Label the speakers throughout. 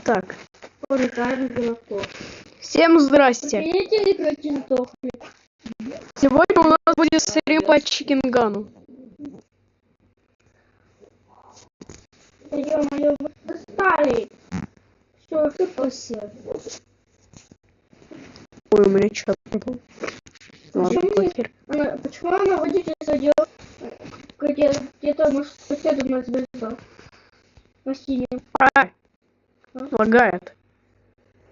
Speaker 1: Так.
Speaker 2: Урезаем игроков.
Speaker 1: Всем здрасте.
Speaker 2: Видите, игроки сдохли.
Speaker 1: Сегодня у нас будет серия по Чикенгану.
Speaker 2: Ё-моё, вы достали. Что ошибался?
Speaker 1: Ой, у меня чат пропал. Ладно, похер.
Speaker 2: Почему она водитель садил где-то, может, соседу на звезду? На синем.
Speaker 1: Лагает.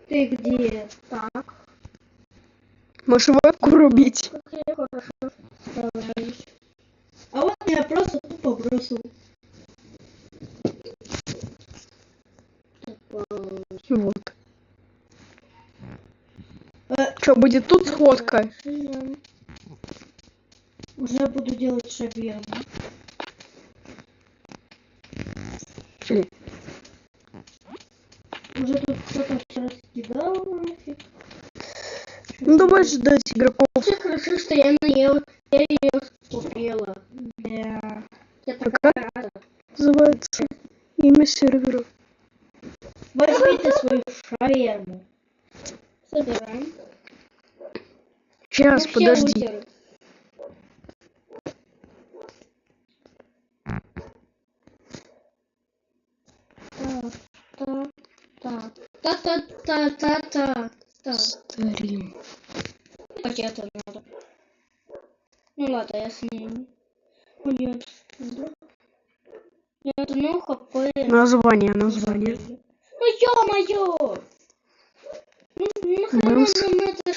Speaker 2: Ты где? Так.
Speaker 1: Мышевой рубить.
Speaker 2: Как я хорошо справляюсь. А вот я просто тупо бросил.
Speaker 1: Вот. Что, будет тут сходка?
Speaker 2: Уже буду делать шаверму.
Speaker 1: Шли.
Speaker 2: Уже тут кто-то все раскидал нафиг.
Speaker 1: Ну давай ждать игроков.
Speaker 2: Все хорошо, что я наела. Я ее купила. Да. Я такая рада.
Speaker 1: Называется имя сервера.
Speaker 2: Возьмите свою шаверму. Собираем.
Speaker 1: Сейчас,
Speaker 2: Ну,
Speaker 1: подожди.
Speaker 2: лузеры. Так.
Speaker 1: Стрим.
Speaker 2: Пакеты надо. Ну ладно, я с ним. О, нет. Нет, ну хп.
Speaker 1: Название.
Speaker 2: Ну ё-моё! Ну нахрена нам это ж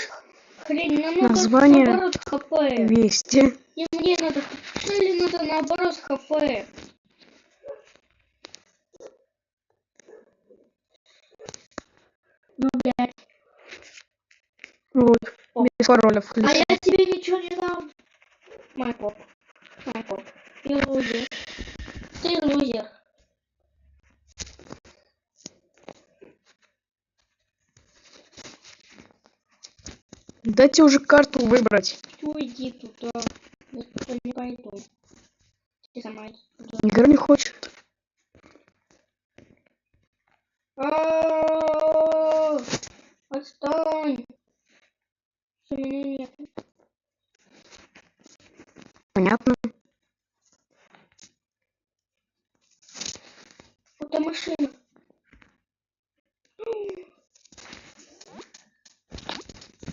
Speaker 2: хрень? Нам надо
Speaker 1: Название
Speaker 2: наоборот хп.
Speaker 1: 200.
Speaker 2: И мне надо... Или надо наоборот хп. Ну, блядь.
Speaker 1: Вот. Без пароля
Speaker 2: А
Speaker 1: включи.
Speaker 2: я тебе ничего не дам. Майкоп. Ты лузер. Ты лузер.
Speaker 1: Дайте уже карту выбрать.
Speaker 2: Уйди туда. Я туда не пойду. Ты сама туда.
Speaker 1: Игра не хочет.
Speaker 2: Отстань. Что меня нет.
Speaker 1: Понятно.
Speaker 2: Это машина.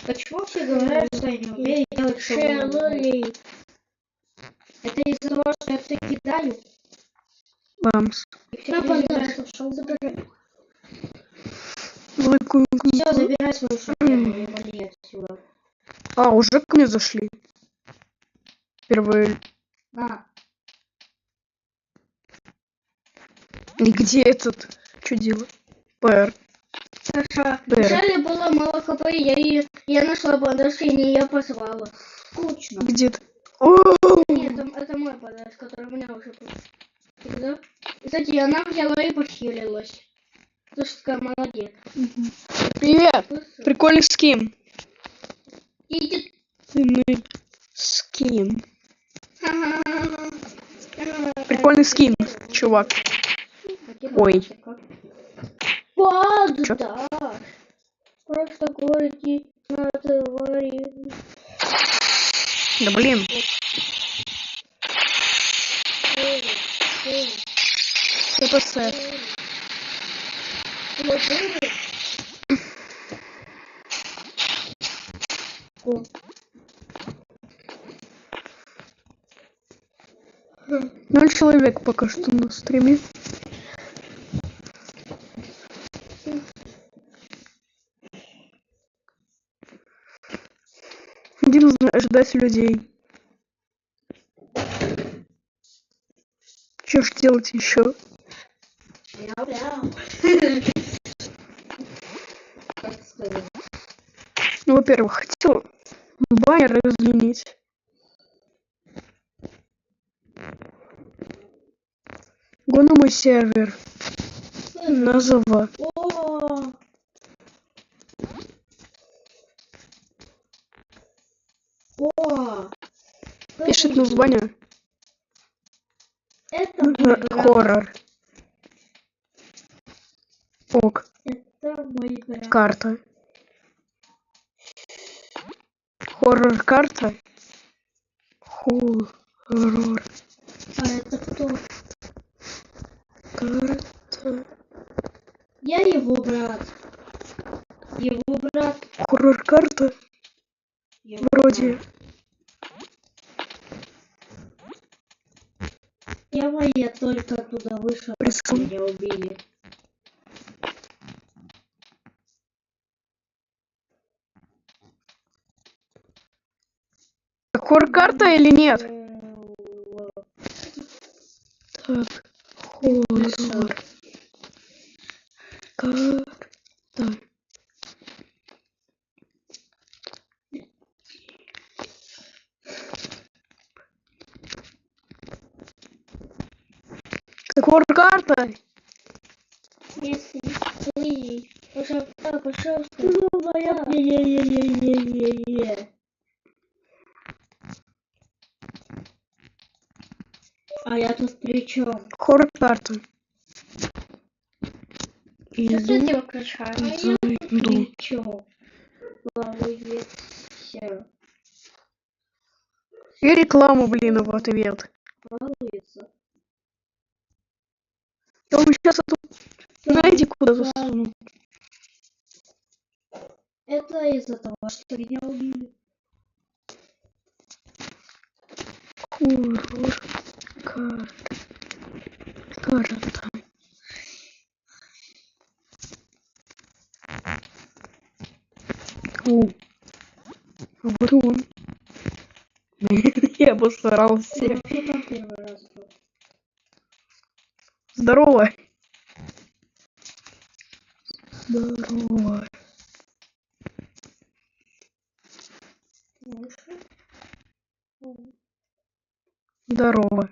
Speaker 2: Почему все говорят, что я не умею делать шелли? Это из-за того, что я все кидаю?
Speaker 1: Бамс.
Speaker 2: И все забирай. Все, забирай свою шаверму и вали отсюда.
Speaker 1: А, уже ко мне зашли. Впервые.
Speaker 2: На.
Speaker 1: И где этот? Что делать? ПР.
Speaker 2: Хорошо. Вначале было мало хп, я нашла бандаж и не я позвала. Скучно.
Speaker 1: Где ты?
Speaker 2: Нет, это мой бандаж, который у меня уже был. Да? Кстати, она взяла и похилилась. Слушай, такая молодец.
Speaker 1: Привет! Прикольный скин.
Speaker 2: Иди.
Speaker 1: Скин. Прикольный скин, чувак. Ой.
Speaker 2: Бандаж. Просто горки натворили.
Speaker 1: Да блин. ТПС. Ноль человек пока что на стриме. Где нужно ждать людей? Что ж делать еще? Ну, во-первых, хотел баннер изменить. Го на мой сервер. Назова. Пишет название.
Speaker 2: Это
Speaker 1: хоррор. Ок.
Speaker 2: мой брат.
Speaker 1: Карта. Хоррор-карта. Хоррор.
Speaker 2: А это кто?
Speaker 1: Карта.
Speaker 2: Я его брат. Его брат.
Speaker 1: Хоррор-карта.
Speaker 2: Его
Speaker 1: Вроде.
Speaker 2: брат. Я только оттуда вышел,
Speaker 1: Присун.
Speaker 2: меня убили.
Speaker 1: Хоррор-карта или нет? Так. Хоррор. Карта. Хоррор-карта.
Speaker 2: Если ты, пожалуйста, не-не-не-не-не-не. А я тут при чем?
Speaker 1: Хоррор-карта.
Speaker 2: Что ты
Speaker 1: Иду.
Speaker 2: делаешь? А я тут
Speaker 1: Зайду.
Speaker 2: при чем? Балуется.
Speaker 1: И рекламу, блин, в ответ.
Speaker 2: Балуется.
Speaker 1: Я вам сейчас эту... Знаете, куда засуну?
Speaker 2: Это из-за того, что меня убили.
Speaker 1: Хоррор. Карта. О. Вот и он. Я постарался.
Speaker 2: Ну, кто там первый раз был?
Speaker 1: Здорово. Здорово. Здорово.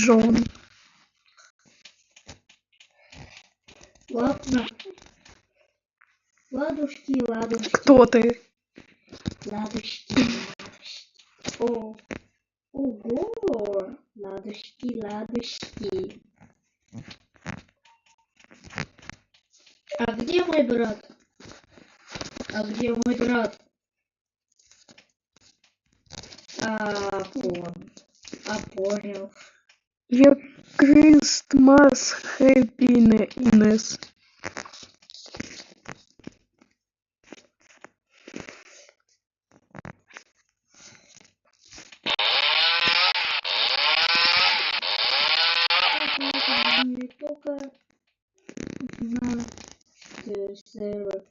Speaker 1: Дружон.
Speaker 2: Ладно. Ладушки, ладушки.
Speaker 1: Кто ты?
Speaker 2: Ладушки, ладушки. О, ого. Ладушки, ладушки. А где мой брат? А где мой брат? Понял.
Speaker 1: Я Christmas Happiness.
Speaker 2: Не только на сервер.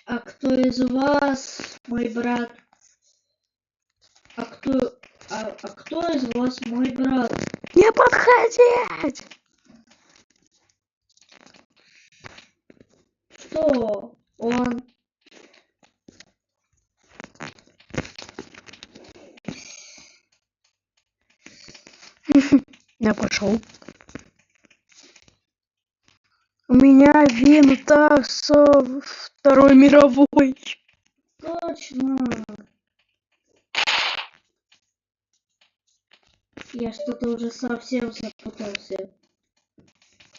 Speaker 2: А кто из вас мой брат? А кто из вас мой брат?
Speaker 1: Не подходить!
Speaker 2: Что? Он.
Speaker 1: Я пошел. У меня винта со Второй мировой.
Speaker 2: Точно. Я что-то уже совсем запутался.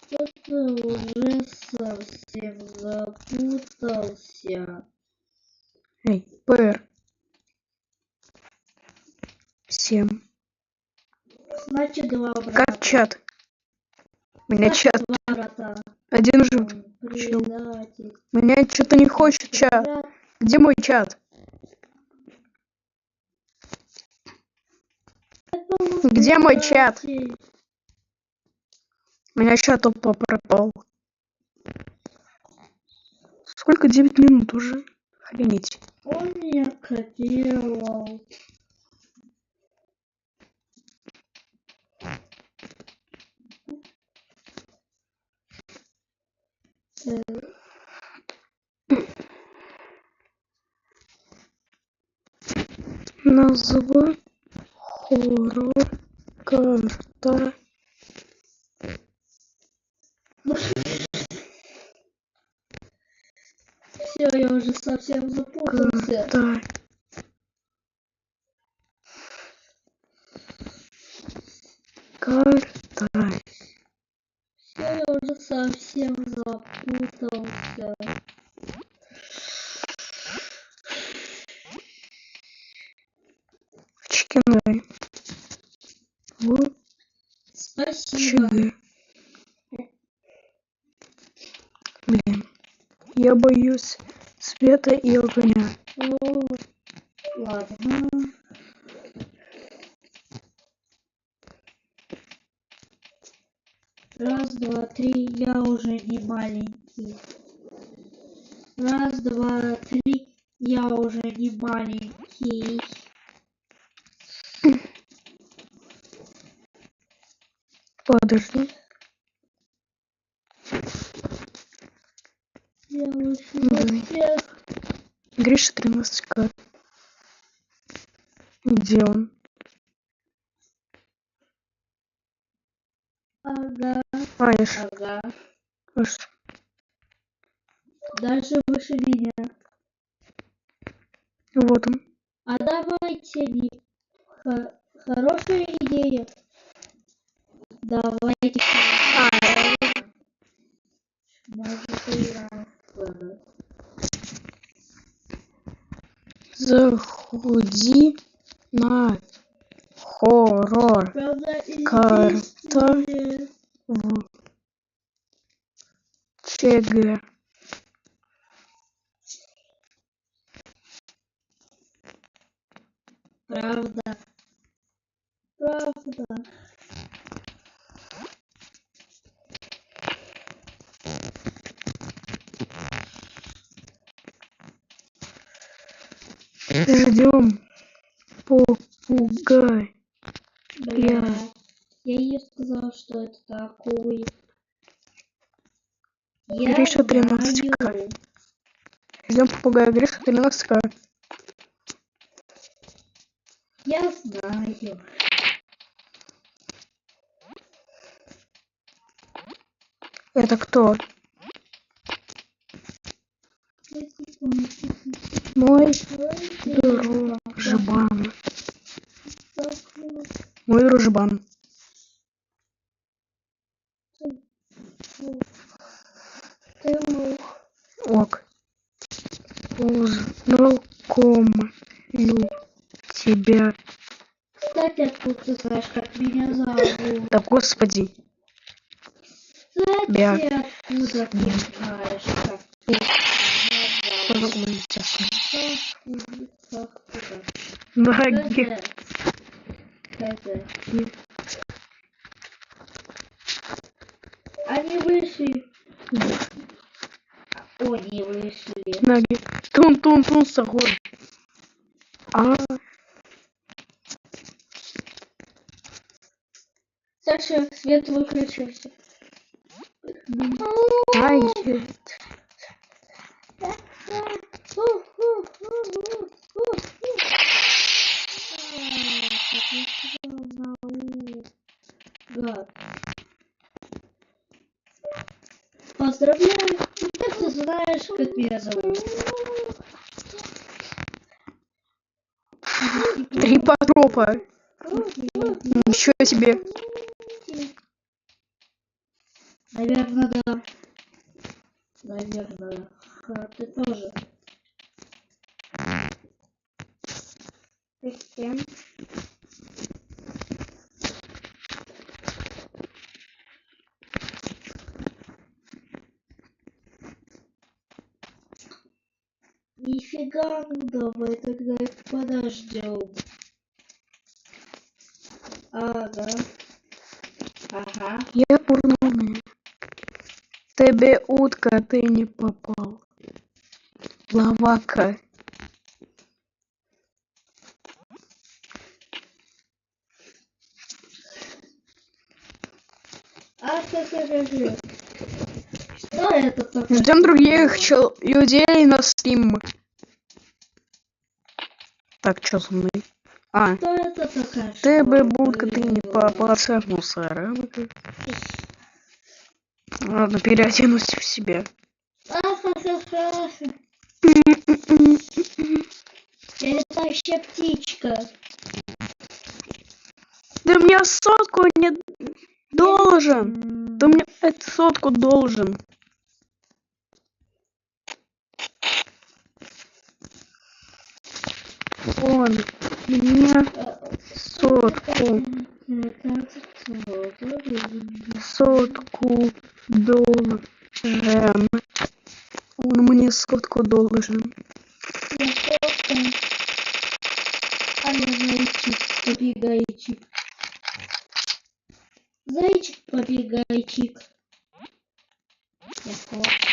Speaker 2: Что-то уже совсем запутался.
Speaker 1: Эй, ПР. 7.
Speaker 2: Значит, два брата.
Speaker 1: Как чат? У меня
Speaker 2: Значит,
Speaker 1: чат.
Speaker 2: два брата.
Speaker 1: Один жив. Чел.
Speaker 2: Предатель.
Speaker 1: Меня что-то не хочет чат. Где мой чат? Где мой чат? У меня чат тупо пропал. Сколько? 9 минут уже? Охренеть.
Speaker 2: Он меня копировал.
Speaker 1: Назва хоррор карта.
Speaker 2: Все, я уже совсем запутался.
Speaker 1: Карта. Карта.
Speaker 2: Все, я уже совсем запутался.
Speaker 1: Чикенай. В
Speaker 2: Спасибо.
Speaker 1: ЧГ. Блин. Я боюсь света и огня.
Speaker 2: Ну, ладно. Раз, два, три, я уже не маленький. Раз, два, три, я уже не маленький.
Speaker 1: Подожди.
Speaker 2: Я уже
Speaker 1: Давай.
Speaker 2: всех.
Speaker 1: Гриша 13к. Где он?
Speaker 2: Ага,
Speaker 1: Аиш.
Speaker 2: ага.
Speaker 1: Аж.
Speaker 2: Даже выше меня.
Speaker 1: Вот он.
Speaker 2: А давайте не хорошая идея. Давайте. Может, и ладно.
Speaker 1: Заходи на хоррор
Speaker 2: Правда,
Speaker 1: карта
Speaker 2: известие.
Speaker 1: в ЧГ.
Speaker 2: Правда. Правда.
Speaker 1: Ждем попугай.
Speaker 2: Бля. Я ей сказал, что это такое. Я
Speaker 1: Гриша 13к.
Speaker 2: знаю.
Speaker 1: Ждем попугая. Гриша 13к.
Speaker 2: Я знаю.
Speaker 1: Это кто? Мой дружбан. Мой дружбан.
Speaker 2: Ты лох.
Speaker 1: Ок. Познакомлю тебя.
Speaker 2: Кстати, откуда ты знаешь, как меня зовут?
Speaker 1: Да господи.
Speaker 2: Кстати, откуда ты знаешь, как
Speaker 1: Познакомлю тебя.
Speaker 2: откуда?
Speaker 1: Ноги.
Speaker 2: Они вышли. О, не вышли.
Speaker 1: Ноги. Тун-тун-тун, сагор. А,
Speaker 2: Саша, свет выключился.
Speaker 1: ай.
Speaker 2: Гад. Поздравляю, как ты знаешь, как меня зовут?
Speaker 1: Три потропа. Ничего себе.
Speaker 2: Наверное, да. Наверное. Ты тоже. Ты с кем? Нифига, ну давай тогда подождем. Ага. Ага.
Speaker 1: Я бурный. Тебе утка, ты не попал. Лавака.
Speaker 2: А скажи, что это такое?
Speaker 1: Ждем других людей на стрим. Так, что со мной? А,
Speaker 2: Что это такая?
Speaker 1: ты бы
Speaker 2: штука?
Speaker 1: будка, ты не попался в мусора. Ладно, переоденусь в себя.
Speaker 2: Ахахаха. Я летающая птичка.
Speaker 1: Ты мне сотку не должен. Ты мне эту сотку должен. Он мне сотку должен. Он мне сотку должен.
Speaker 2: А я зайчик, побегайчик. Зайчик, побегайчик. Я кошка.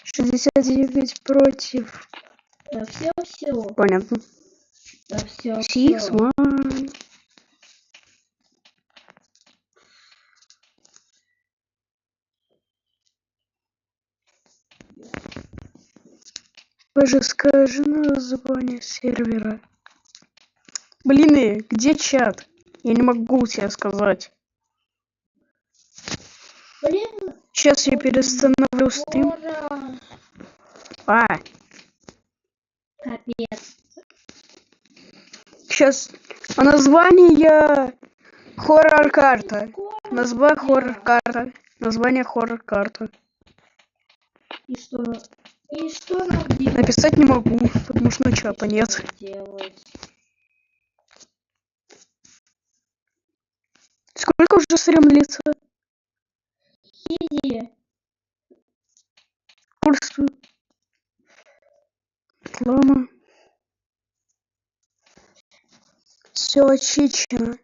Speaker 1: Шестьдесят 69 против.
Speaker 2: Да все.
Speaker 1: Понятно.
Speaker 2: Да все.
Speaker 1: Six, one. Боже, скажи название сервера. Блин, где чат? Я не могу тебе сказать.
Speaker 2: Блин.
Speaker 1: Сейчас я перестановлю стрим.
Speaker 2: Ура.
Speaker 1: А,
Speaker 2: Капец.
Speaker 1: сейчас. А название хоррор-карта. Название хоррор-карта. Название хоррор-карта.
Speaker 2: И что? И что нам делать?
Speaker 1: Написать не могу, потому что чата нет.
Speaker 2: Делать?
Speaker 1: Сколько уже стрим длится?
Speaker 2: Иди.
Speaker 1: Курс. Реклама. Все очищено.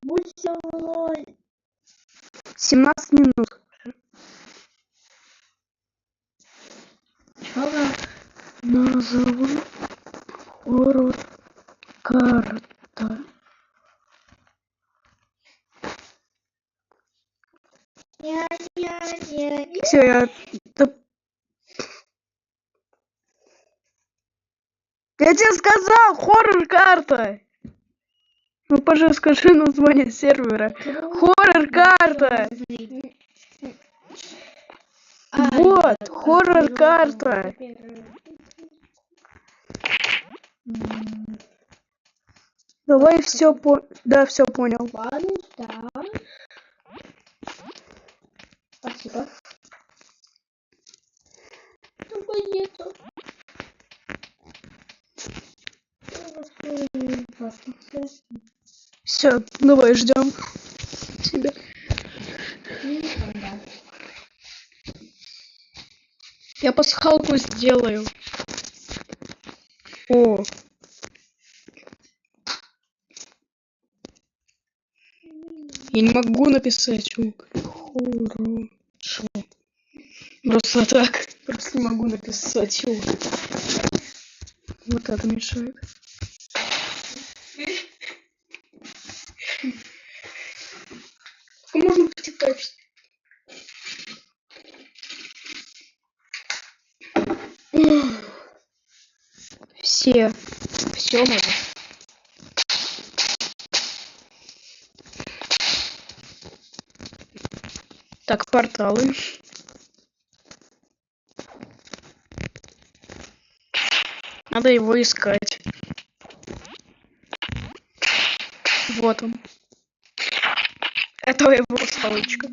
Speaker 2: Будь со мной.
Speaker 1: 17 минут.
Speaker 2: Ага.
Speaker 1: Назову хоррор-карта.
Speaker 2: Не.
Speaker 1: Все, я... Я тебе сказал, хоррор-карта. Ну, пожалуйста, скажи название сервера. Хоррор-карта. Вот, хоррор-карта. Давай все Да, все понял.
Speaker 2: Ладно, да. Спасибо. Только нету.
Speaker 1: Все, давай ждем тебя. Я пасхалку сделаю. О. Я не могу написать. Хорошо. Просто так. Просто не могу написать. Вот это мешает. Можно потекать. Все надо. Так, порталы. Надо его искать. Вот он. Это его столочка.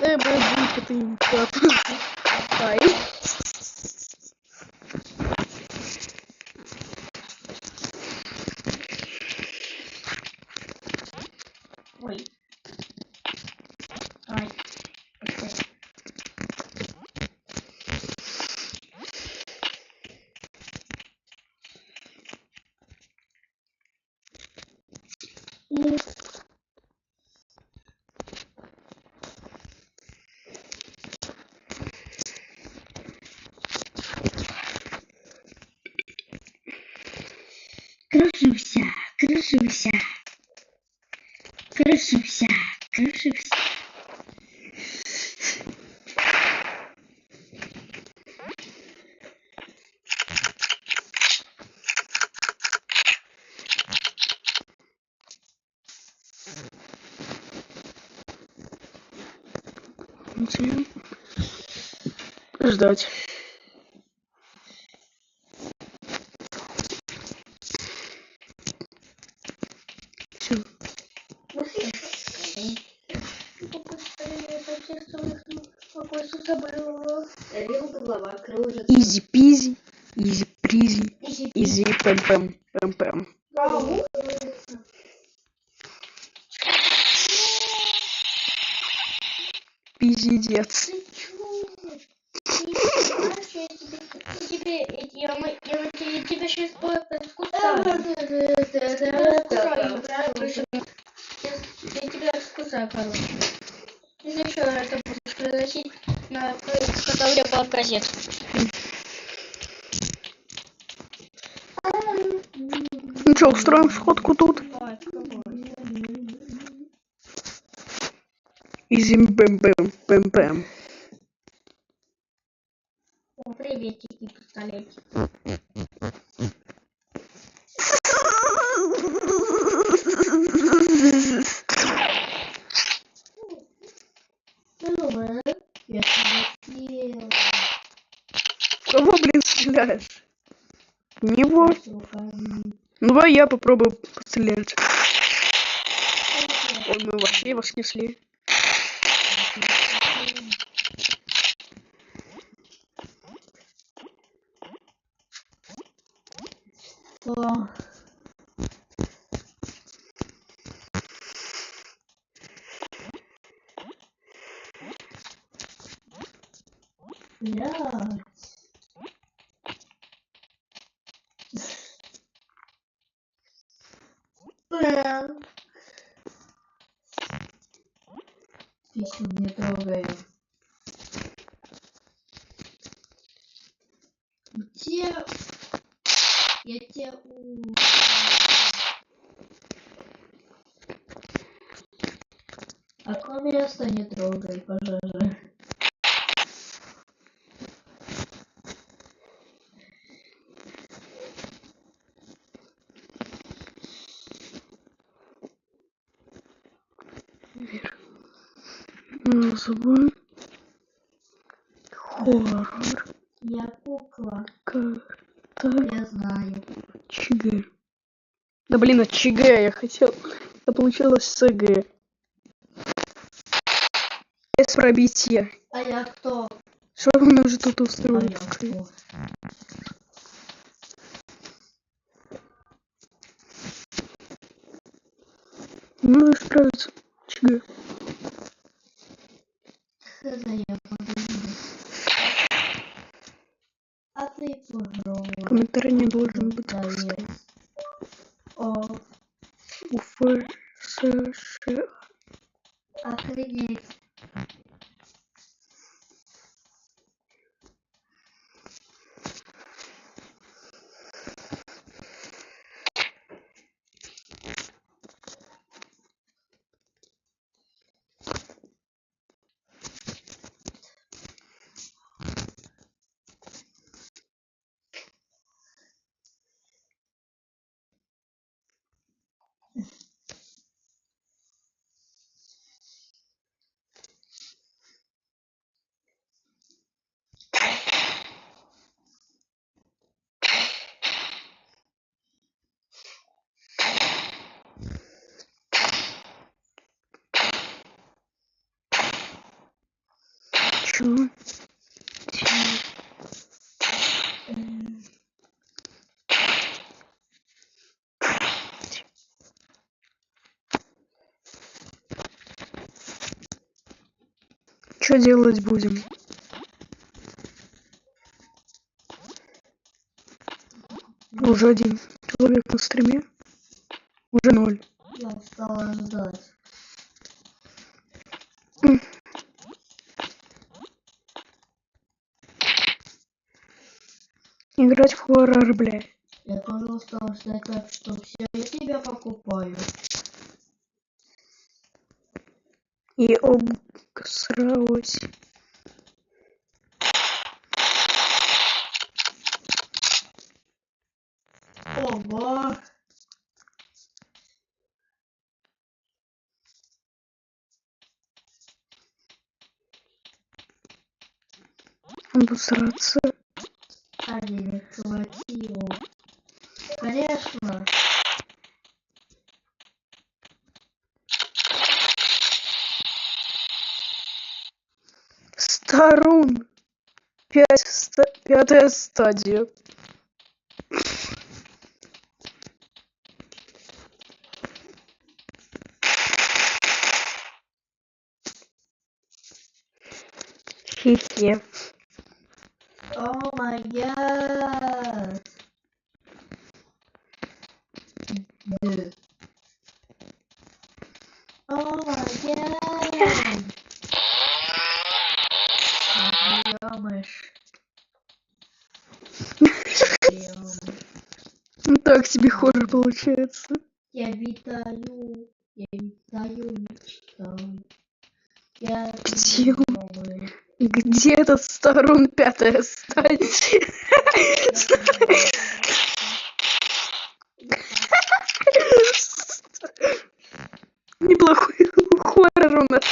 Speaker 1: Ты бы ты не попал.
Speaker 2: Ой. крышимся. Крышимся. Крышимся.
Speaker 1: Ждать. Все. Изи пизи, изи призи, изи пэм пэм пэм пэм. Пиздец.
Speaker 2: Я тебя сейчас скусаю. Я тебя скусаю, короче. Если еще это будешь приносить, когда у меня была газета.
Speaker 1: Ну что, устроим сходку тут? Изи бэм бэм бэм бэм.
Speaker 2: О, приветики, пистолетики. Я тебя
Speaker 1: Кого, блин, стреляешь? В него?
Speaker 2: съел.
Speaker 1: Ну давай я попробую пострелять. Ой, мы вообще его снесли.
Speaker 2: О. Бля. Писю не трогаю. Где? Я тебя А кроме места не трогай, пожалуйста.
Speaker 1: Называй хоррор.
Speaker 2: Я кукла.
Speaker 1: Карта
Speaker 2: Я знаю.
Speaker 1: ЧГ. Да блин, от ЧГ я хотел. Это получилось СГ. Без пробития.
Speaker 2: А я кто?
Speaker 1: Что он уже тут
Speaker 2: А
Speaker 1: устроил?
Speaker 2: я кто?
Speaker 1: Ну, справиться. ЧГ.
Speaker 2: Когда я подумаю. А ты попробуй.
Speaker 1: Комментарий не должен быть пустой.
Speaker 2: О,
Speaker 1: УФ, СШ.
Speaker 2: охренеть.
Speaker 1: Чё? Что делать будем? Уже один человек на стриме. Уже 0.
Speaker 2: Я устала ждать.
Speaker 1: Играть в хоррор, блядь.
Speaker 2: Я тоже устал ждать, так что все, я тебя покупаю.
Speaker 1: И обосралась.
Speaker 2: Ого!
Speaker 1: Обосраться.
Speaker 2: А денег хватило. Конечно.
Speaker 1: Старун. Пятая стадия. Хе-хе.
Speaker 2: О май гад. Да. О май гад. Ёмыш.
Speaker 1: Ну так тебе хуже получается.
Speaker 2: Я витаю, мечтаю. Я
Speaker 1: Где он?
Speaker 2: новый.
Speaker 1: Где этот старун пятая стадия? Неплохой хоррор у нас.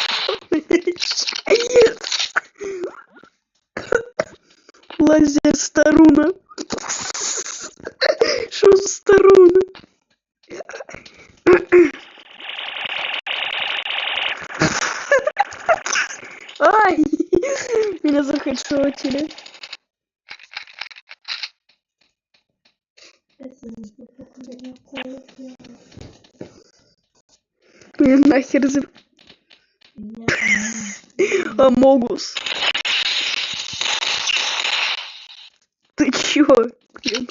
Speaker 1: Лазер старуна. Что за старуна? Ай! Меня захедшотили. Блин, нахер за... Амогус. Ты чё? Блин.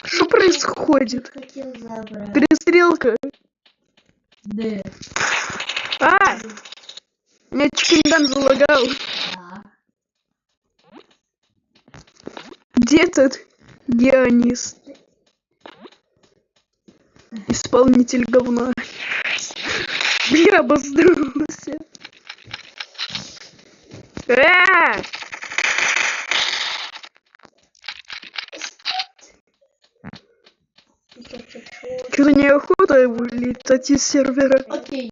Speaker 1: Что происходит?
Speaker 2: Хотел забрать.
Speaker 1: Перестрелка.
Speaker 2: Да.
Speaker 1: А! Меня чикинган залагал.
Speaker 2: Да.
Speaker 1: Где этот Дионис? Исполнитель говна. Я обосрался. Что-то неохота вылетать из сервера.
Speaker 2: Окей.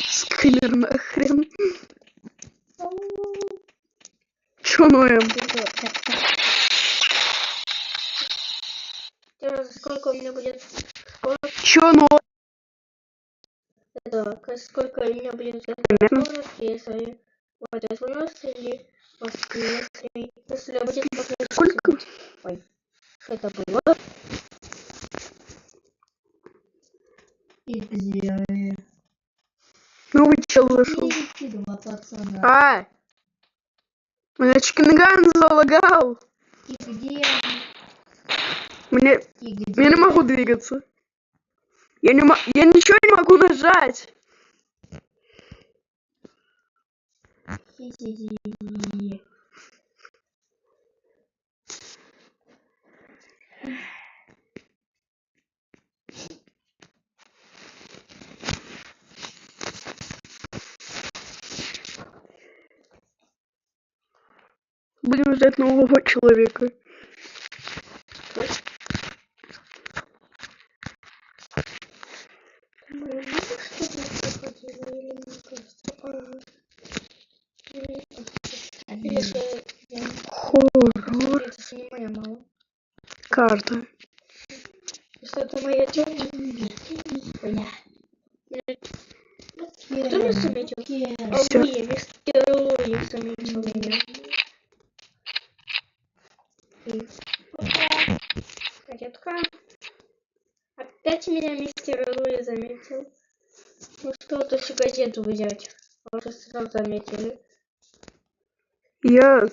Speaker 1: Скример нахрен. Чё ноем?
Speaker 2: Сколько у меня будет?
Speaker 1: Чё ноем?
Speaker 2: Это, сколько у меня будет? Если будет вынос или воскресный. Если будет воскресный.
Speaker 1: Сколько?
Speaker 2: Ой, что это было? И где они?
Speaker 1: Новый чел зашел.
Speaker 2: Два пацана.
Speaker 1: А! Меня чикинган залагал.
Speaker 2: И где они?
Speaker 1: Мне...
Speaker 2: И где?
Speaker 1: Я не могу двигаться. Я ничего не могу нажать.
Speaker 2: Хи-хи-хи.
Speaker 1: Будем ждать нового человека. Хоррор.
Speaker 2: Это не моя мама.
Speaker 1: Карта.
Speaker 2: Что это моя тетя? Кто меня заметил?
Speaker 1: Всё.
Speaker 2: Мистер Луи заметил меня. Детка. Опять меня мистер Луи заметил. Ну что, то всю газету взять. А уже сразу заметили.
Speaker 1: Я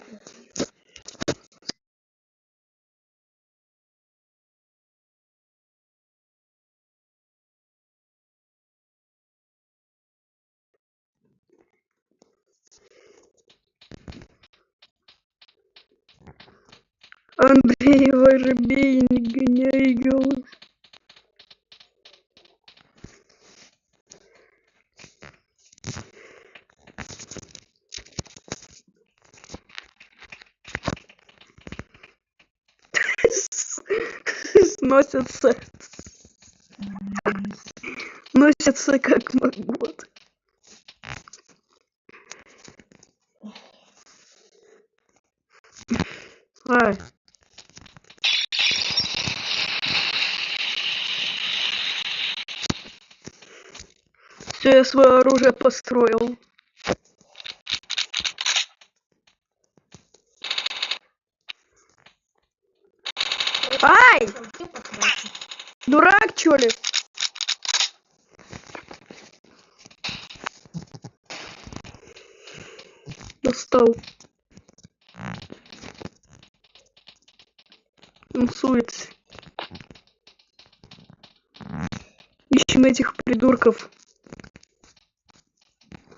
Speaker 1: Андрей, воробей, не гоняй голос. Сносятся. Носятся как могут. А. Все, я свое оружие построил. Ай! Дурак, чё ли? Достал. Танцуется. Ищем этих придурков.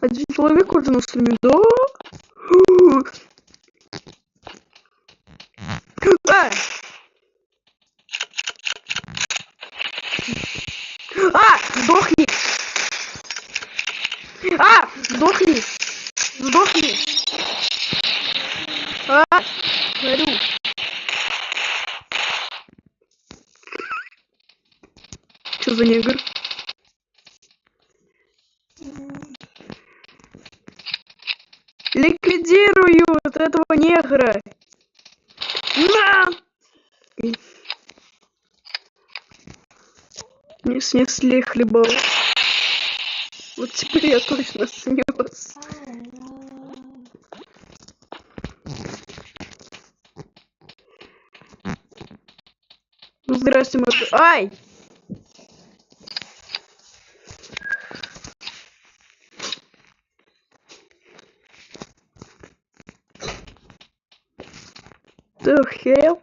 Speaker 1: Один человек уже на стриме, да? А! Сдохни! Сдохни! Сдохни! Говорю. Что за негр? Ликвидируют этого негра! На! Не снесли хлебал. Вот теперь я точно снес. Ну, здрасте, может. Ай! The hell?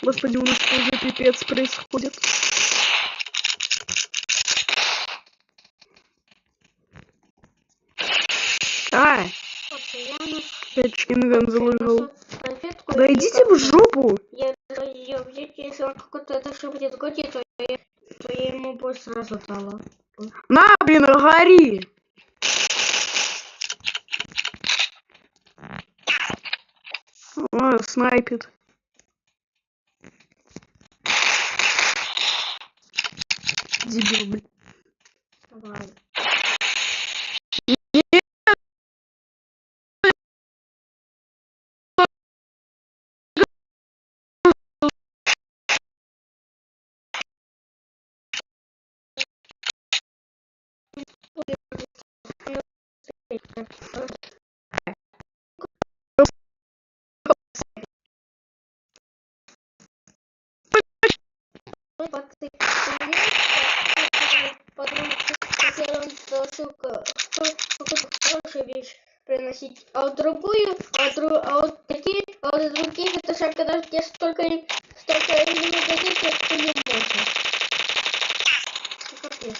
Speaker 1: Господи, у нас тоже пипец происходит. Опять Чинган заложил. Да идите в жопу!
Speaker 2: Если он какой-то это будет годить, то я ему бы сразу дала.
Speaker 1: На, блин, гори! Снайпит. Дебил, блин.
Speaker 2: Давай. Приносить, а вот другую, а вот такие, а вот другие, это же когда тебе столько не дадут, ты не можешь. Капец.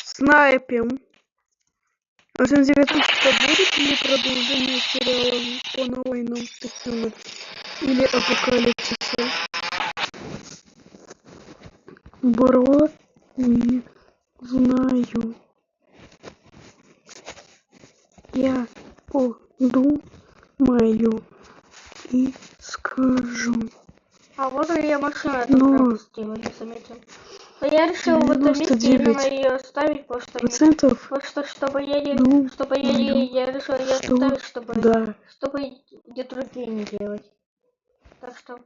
Speaker 1: Снайпим. А в 19 будет ли продолжение сериала по новой нам таким или апокалипсиса? Бро, не знаю. Я подумаю и скажу.
Speaker 2: А вот и я машину
Speaker 1: Но
Speaker 2: пропустила, не заметил. Но я решил в этом месте именно ее оставить,
Speaker 1: процентов
Speaker 2: просто чтобы я не,
Speaker 1: ну,
Speaker 2: чтобы я не, я решил ее оставить, чтобы,
Speaker 1: да.
Speaker 2: чтобы где другие не делать. Так что.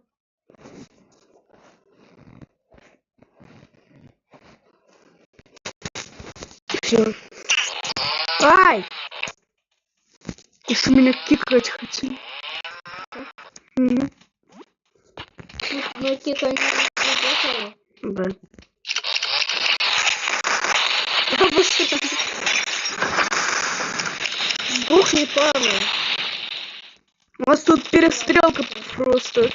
Speaker 1: Все. Ай! Если меня кикать хотел.
Speaker 2: Ну, кикать не работало.
Speaker 1: Да. Сдохни, Павел. У нас тут перестрелка просто.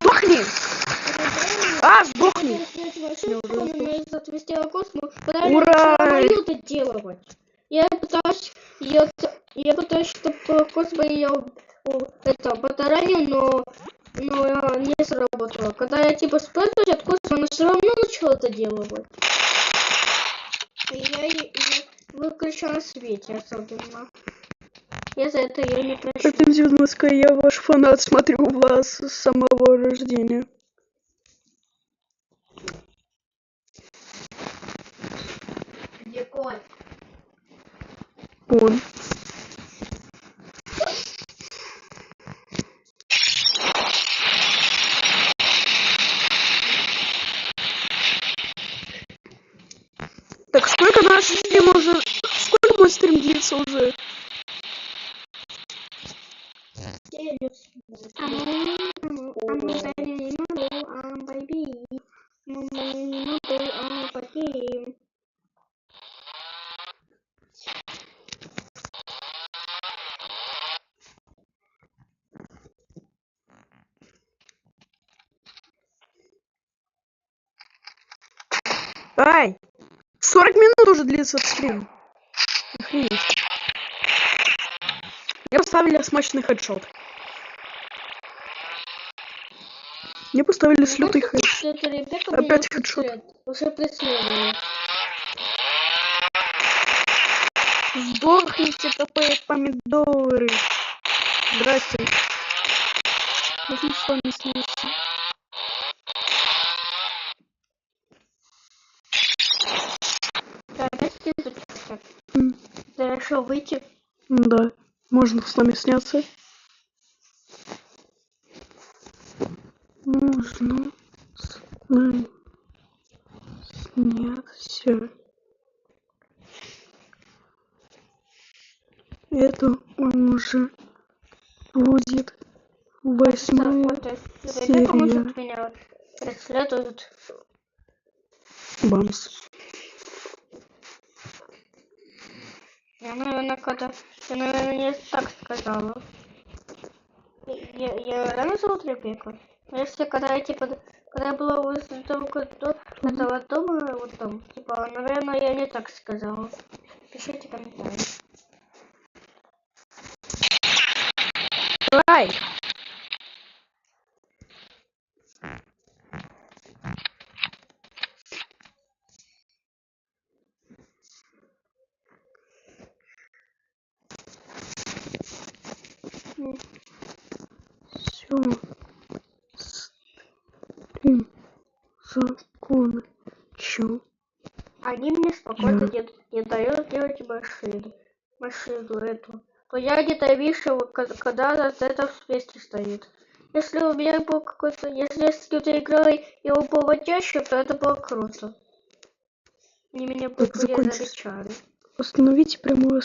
Speaker 1: Сдохни! Сдохни! Ура!
Speaker 2: Это делать. Я пытаюсь, чтобы Космо ее потаранил, но не сработало. Когда я типа спряталась от Космо, она все равно начала это делать. И я выключила на свете особенно. Я за это ее не прощу.
Speaker 1: Артем Зеленский, я ваш фанат, смотрю вас с самого рождения.
Speaker 2: Где конь?
Speaker 1: Он. Так, сколько наш стрим уже? Сколько мой стрим длится уже? Ай! 40 минут уже длится стрим. Охренеть. Мне поставили смачный хедшот. Мне поставили слютый хедшот. Опять хедшот.
Speaker 2: Уже преследуют.
Speaker 1: Сдохните, тупые помидоры. Здрасте. Можно с вами сниться?
Speaker 2: Ты решил выйти?
Speaker 1: Да. Можно с вами сняться? Можно с нами сняться. Это уже будет 8-я серия.
Speaker 2: Меня преследуют.
Speaker 1: Бамс.
Speaker 2: Я, наверное, не так сказала. Я реально зовут Ребекка? Если когда я была возле этого дома, вот там, типа, наверное, я не так сказала. Пишите комментарии.
Speaker 1: Давай! Все. Закончил.
Speaker 2: Они мне спокойно не дают делать машину эту. То я где-то вижу, когда это вместе стоит. Если у меня был какой-то, если я с кем-то играл, и он был водящим, то это было круто. Они меня бы
Speaker 1: Так, закончилось.
Speaker 2: замечали.
Speaker 1: Установите прямую